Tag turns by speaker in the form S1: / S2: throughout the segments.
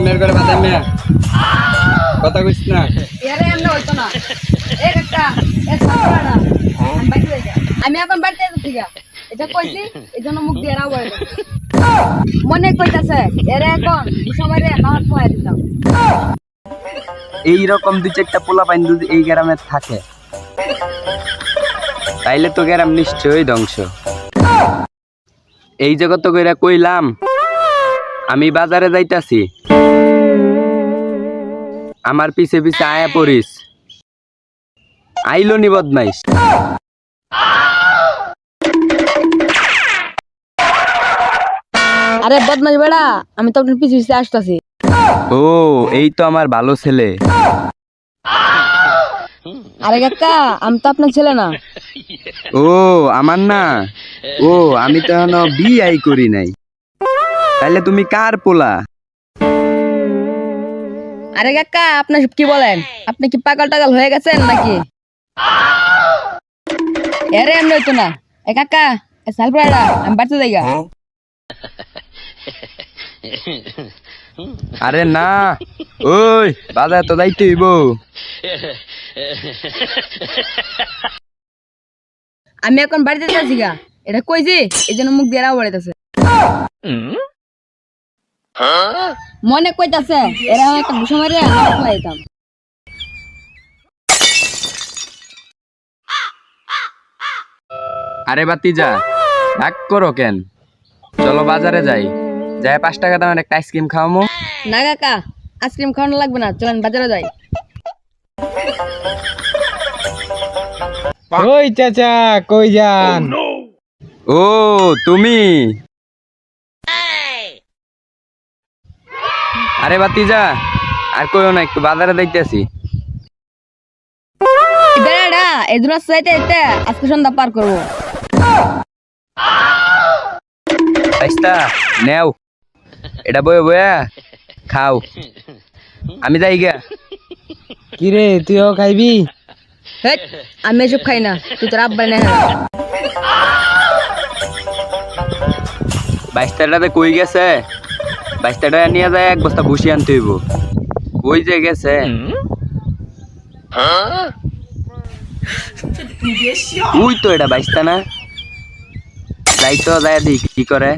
S1: মেয়ের করে বাদাম মিয়া কথা কইছ না
S2: এরে এমন হইতো না এ কাকা এ সামরাটা আমি বাইরে যাই আমি এখন বাড়িতে যাচ্ছি গা এটা কইছি এজন্য মুখ দিয়ে রাও বলে মনে কইতাছে এরে এখন সময় আমার পয় দিতাম
S1: এই রকম দুই চারটা পোলা পাইন যদি এই গ্রামে থাকে তাইলে তো গ্রাম নিশ্চয়ই ধ্বংস। এই জগত কইরা কইলাম আমি বাজারে যাইতাছি, আমার পিছে পিছে আয়া পড়িস, আইলো নি বদমাইশ।
S2: আরে বদমাশ বেড়া আমি তো আপনার পিছে পিছে আসতাছি।
S1: ও এই তো আমার ভালো ছেলে।
S2: আরে কাকা আমি তো আপনার ছেলে না।
S1: ও আমার না, ও আমি তো এখনো বিয়ে করি নাই, তাইলে তুমি কার পোলা?
S2: আরে কাকা আপনি কি বলেন, আপনি কি পাগল টাগল হয়ে গেছেন নাকি? এরে এমন হইতো না। এ কাকা এ সালপ্রাইডা আমি বাড়িতে যাইগা।
S1: আরে না, ওই বাজার তো যাইতে হইব।
S2: আমি এখন বাড়িতে যাচ্ছি গা, এটা কইছি এই জন্য মুখ দিয়ে রাও বলাইতেছে। মনে কইতাছে এরা একটা সময় রে আমার খাইতাম।
S1: আরে বাতিজা রাগ করো কেন, চলো বাজারে যাই, যাই 5 টাকা দামের একটা আইসক্রিম খাওয়ামো।
S2: না কাকা আইসক্রিম খাওয়ানো লাগবে না, চলেন বাজারে যাই।
S3: ওই চাচা কই যান?
S1: ও তুমি? আরে বাতিজা আর কইও না, একটু বাজারে যাইতেছি।
S2: বেড়া এই দুটো চাইতে চাইতে আজকে সন্ধ্যা পার করবো।
S1: আইস্তা নেও, এটা বয়ে বয়ে খাও, আমি যাই গা।
S3: কিরে তুইও খাইবি?
S2: হেট, আমি এসব খাই না, তুই তোর আব্বাই না।
S1: 22 টাকাতে কই গেছে? 22 টাকা নিয়ে যায় এক বস্তা ভুসি আনতে হইব, কই যে গেছে? উই তো এটা 22 টা না, যাই তো যায় দেখি কি করে।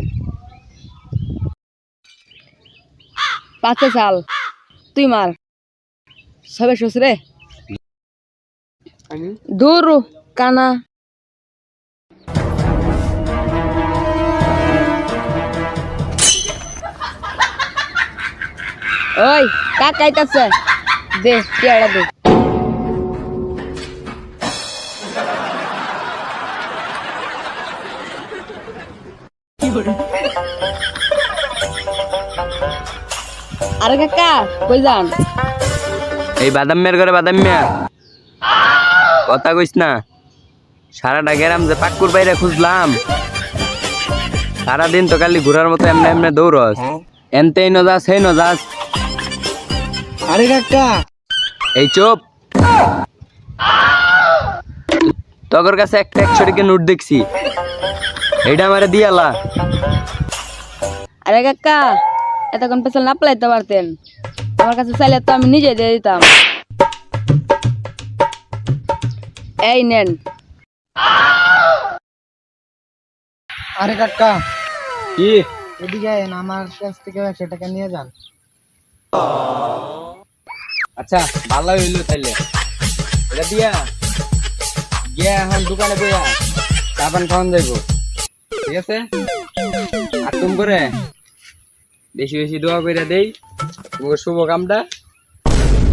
S2: পাঁচে চাল তুই মার সবে শ্বশুরে দূর কানা। ওই কাকাইতাছে দে পেয়ারা দে। আরে কাকা কই যান?
S1: এই বাদাম মেয়ের ঘরে বাদাম মিয়া কথা কইস না, সারাটা গেরাম যে পাক্কুর বাইরে খুঁজলাম, সারাদিন তো খালি ঘোরার মতো এমনি এমনি দৌড়স, এনতেই নজাস সেই নজাস।
S3: আরে কাকা
S1: এই চুপ, তোর কাছে একটা 100 টাকা নোট দেখছি, এইটা আমারে দিয়ালা।
S2: আরে কাকা এতক্ষণ পেছাল না পালাইতে পারতেন, আমার কাছে চাইলে তো আমি নিজে দিয়ে দিতাম। এই নেন।
S3: আরে কাকা
S1: কি
S3: এদিকে আয়েন, আমার কাছ থেকে 100 টাকা নিয়ে যান।
S1: আচ্ছা ভালো হইলো, তাইলে এটা দিয়া গিয়া এখন দোকানে বইয়া চাপান খাওয়ান যাইব, ঠিক আছে? আর তুমি করে বেশি বেশি দোয়া কইরা দেই, তোমার শুভ কামটা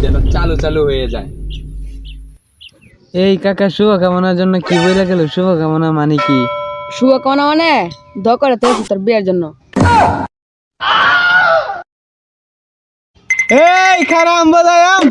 S1: যেন চালু চালু হয়ে যায়।
S3: এই কাকা শুভকামনার জন্য কি বইলা গেল? শুভকামনা মানে কি?
S2: শুভকামনা মানে দোয়া করে তো তোর বিয়ের জন্য।
S3: এই খারাম বাজায়াম